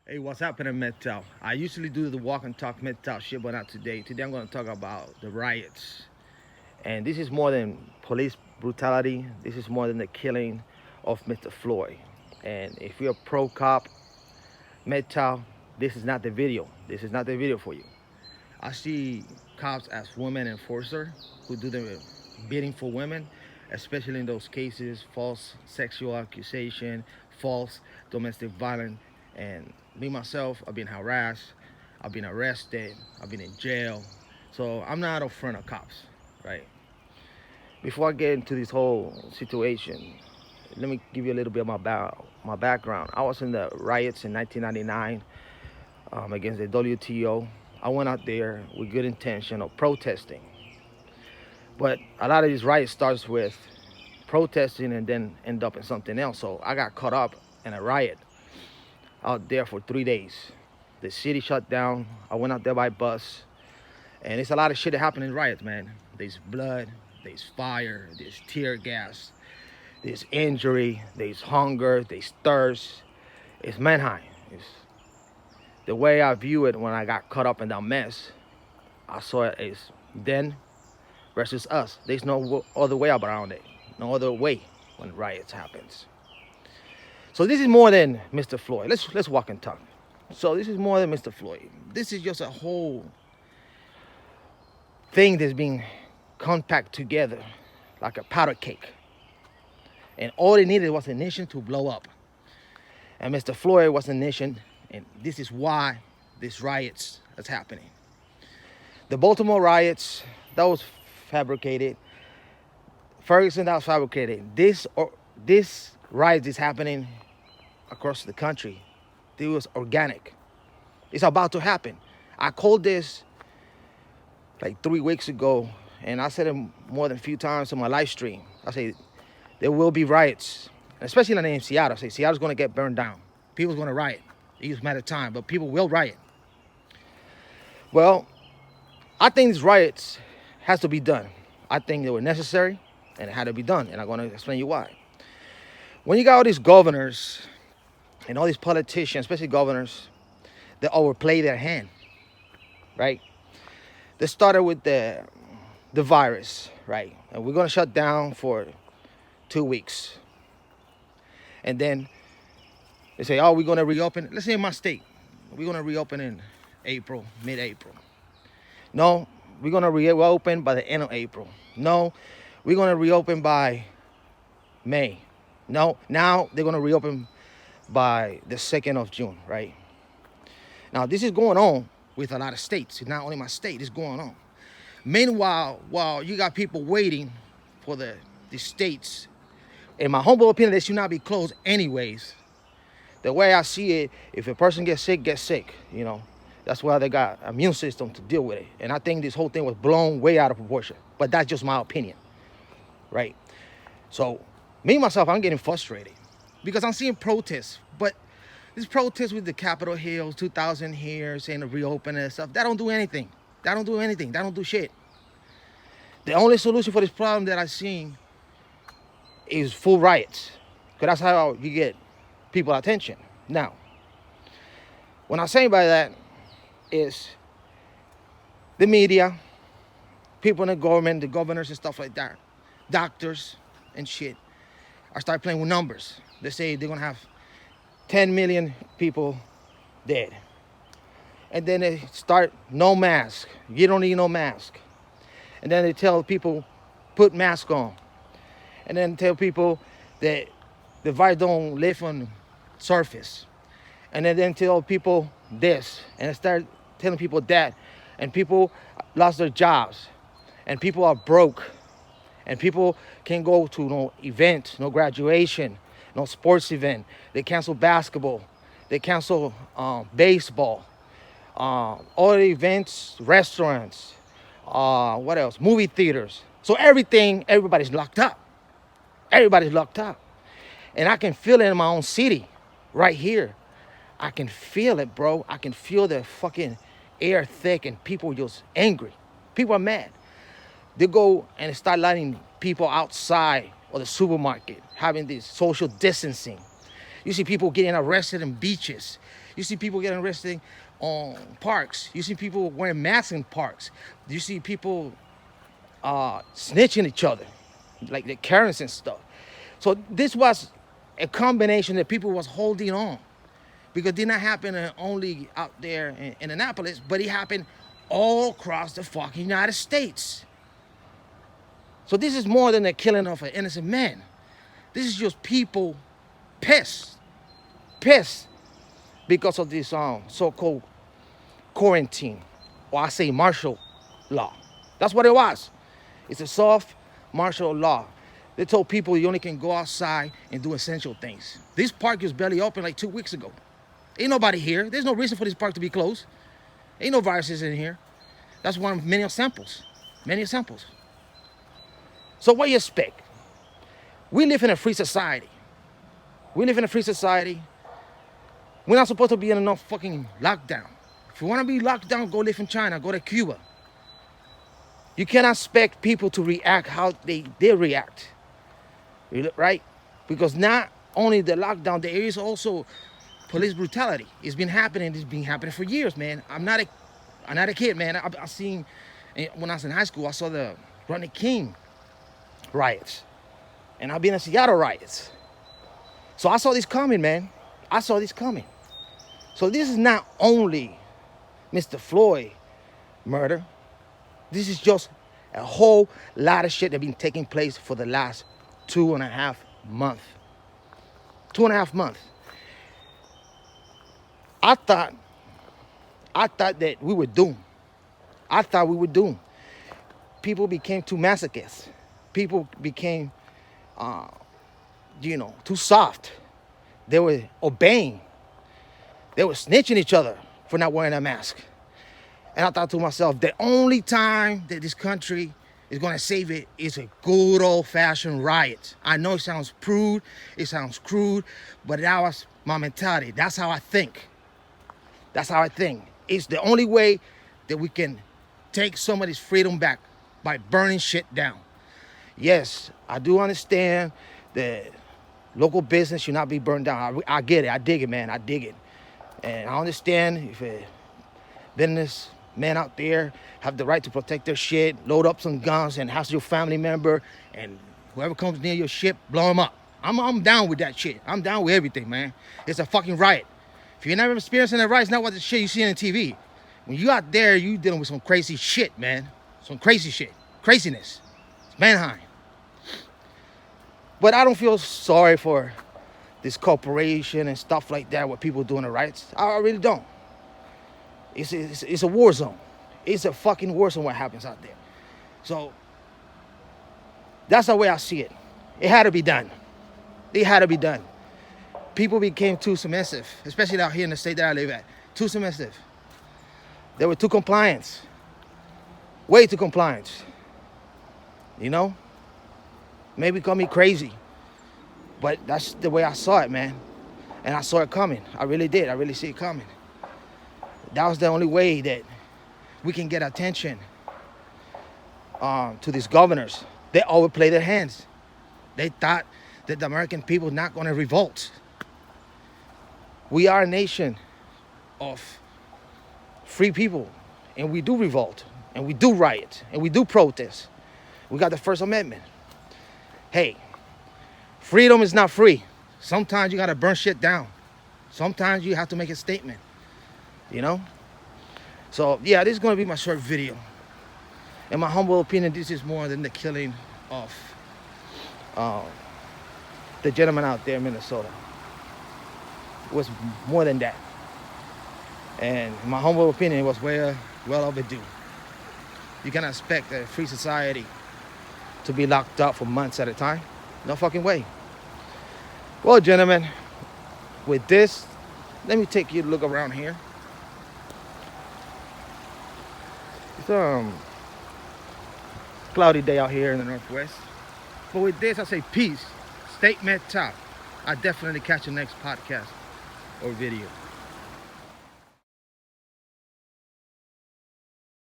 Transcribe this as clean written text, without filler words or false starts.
Hey, what's happening, MGTOW? I usually do the walk and talk MGTOW shit, but not today. Today I'm going to talk about the riots. And this is more than police brutality. This is more than the killing of Mr. Floyd. And if you're pro cop, MGTOW, this is not the video. This is not the video for you. I see cops as women enforcer who do the bidding for women, especially in those cases, false sexual accusation, false domestic violence. And me myself, I've been harassed, I've been arrested, I've been in jail. So I'm not a friend of cops, right? Before I get into this whole situation, let me give you a little bit of my background. I was in the riots in 1999 against the WTO. I went out there with good intention of protesting. But a lot of these riots starts with protesting and then end up in something else. So I got caught up in a riot out there for 3 days. The city shut down. I went out there by bus. And it's a lot of shit that happened in riots, man. There's blood, there's fire, there's tear gas, there's injury, there's hunger, there's thirst. It's manhunt. It's the way I view it when I got caught up in that mess. I saw it as them versus us. There's no other way around it. No other way when riots happens. So this is more than Mr. Floyd. Let's walk and talk. So this is more than Mr. Floyd. This is just a whole thing that's being compact together like a powder cake. And all it needed was a nation to blow up. And Mr. Floyd was a nation, and this is why these riots is happening. The Baltimore riots, that was fabricated. Ferguson, that was fabricated. This riot is happening across the country. It was organic. It's about to happen. I called this like 3 weeks ago, and I said it more than a few times on my live stream. I say there will be riots, especially in Seattle. I say Seattle's going to get burned down. People's going to riot. It's just a matter of time, but people will riot. Well, I think these riots has to be done. I think they were necessary, and it had to be done, and I'm going to explain you why. When you got all these governors and all these politicians, especially governors, they overplay their hand, right? They started with the virus, right? And we're going to shut down for 2 weeks. And then they say, oh, we're going to reopen. Let's say in my state, we're going to reopen in April, mid-April. No, we're going to reopen by the end of April. No, we're going to reopen by May. No, now they're going to reopen by the 2nd of June, right? Now, this is going on with a lot of states. It's not only my state, it's going on. Meanwhile, while you got people waiting for the states, in my humble opinion, they should not be closed anyways. The way I see it, if a person gets sick, you know. That's why they got an immune system to deal with it. And I think this whole thing was blown way out of proportion. But that's just my opinion, right? So, me, myself, I'm getting frustrated because I'm seeing protests. But this protest with the Capitol Hill, 2,000 here, saying to reopen and stuff, that don't do anything. That don't do anything. That don't do shit. The only solution for this problem that I've seen is full riots. Because that's how you get people attention. Now, what I'm saying by that is the media, people in the government, the governors and stuff like that, doctors and shit, are start playing with numbers. They say they're going to have 10 million people dead. And then they start no mask. You don't need no mask. And then they tell people, put mask on. And then tell people that the virus don't live on surface. And then tell people this. And they start telling people that. And people lost their jobs. And people are broke. And people can't go to no event, no graduation, no sports event. They cancel basketball. They cancel baseball. All the events, restaurants, what else? Movie theaters. So everybody's locked up. Everybody's locked up. And I can feel it in my own city, right here. I can feel it, bro. I can feel the fucking air thick and people just angry. People are mad. They go and start letting people outside of the supermarket, having this social distancing. You see people getting arrested in beaches. You see people getting arrested on parks. You see people wearing masks in parks. You see people snitching each other, like the Karens and stuff. So this was a combination that people was holding on, because it did not happen only out there in Annapolis, but it happened all across the fucking United States. So this is more than the killing of an innocent man. This is just people pissed because of this so-called quarantine, or I say martial law. That's what it was. It's a soft martial law. They told people you only can go outside and do essential things. This park was barely open like 2 weeks ago. Ain't nobody here. There's no reason for this park to be closed. Ain't no viruses in here. That's one of many samples. Many samples. So what do you expect? We live in a free society. We live in a free society. We're not supposed to be in no fucking lockdown. If you want to be locked down, go live in China. Go to Cuba. You cannot expect people to react how they react. Right? Because not only the lockdown, there is also police brutality. It's been happening. It's been happening for years, man. I'm not a kid, man. I seen, when I was in high school, I saw the Rodney King riots. And I've been in Seattle riots. So I saw this coming, man. I saw this coming. So this is not only Mr. Floyd murder. This is just a whole lot of shit that been taking place for the last 2.5 months. 2.5 months. I thought that we were doomed. I thought we were doomed. People became too masochists. People became, too soft. They were obeying. They were snitching each other for not wearing a mask. And I thought to myself, the only time that this country is going to save it is a good old-fashioned riot. I know it sounds crude, but that was my mentality. That's how I think. That's how I think. It's the only way that we can take somebody's freedom back, by burning shit down. Yes, I do understand that local business should not be burned down. I get it. I dig it, man. I dig it. And I understand if a businessman out there have the right to protect their shit, load up some guns and house your family member, and whoever comes near your ship, blow them up. I'm down with that shit. I'm down with everything, man. It's a fucking riot. If you're never experiencing a riot, it's not what the shit you see on TV. When you out there, you dealing with some crazy shit, man. Some crazy shit. Craziness. It's Manheim. But I don't feel sorry for this corporation and stuff like that, what people doing the riots. I really don't. It's a war zone. It's a fucking war zone what happens out there. So that's the way I see it. It had to be done. It had to be done. People became too submissive, especially out here in the state that I live at. Too submissive. They were too compliant. Way too compliant. You know? Maybe call me crazy. But that's the way I saw it, man. And I saw it coming. I really did. I really see it coming. That was the only way that we can get attention to these governors. They always play their hands. They thought that the American people were not going to revolt. We are a nation of free people, and we do revolt, and we do riot, and we do protest. We got the First Amendment. Hey, freedom is not free. Sometimes you got to burn shit down. Sometimes you have to make a statement, you know? So, yeah, this is going to be my short video. In my humble opinion, this is more than the killing of the gentleman out there in Minnesota. It was more than that. And in my humble opinion, it was well overdue. You cannot expect a free society to be locked up for months at a time. No fucking way. Well, gentlemen, with this, let me take you to look around here. It's a cloudy day out here in the Northwest. But with this, I say peace. Stay MGTOW. I'll definitely catch you next podcast or video.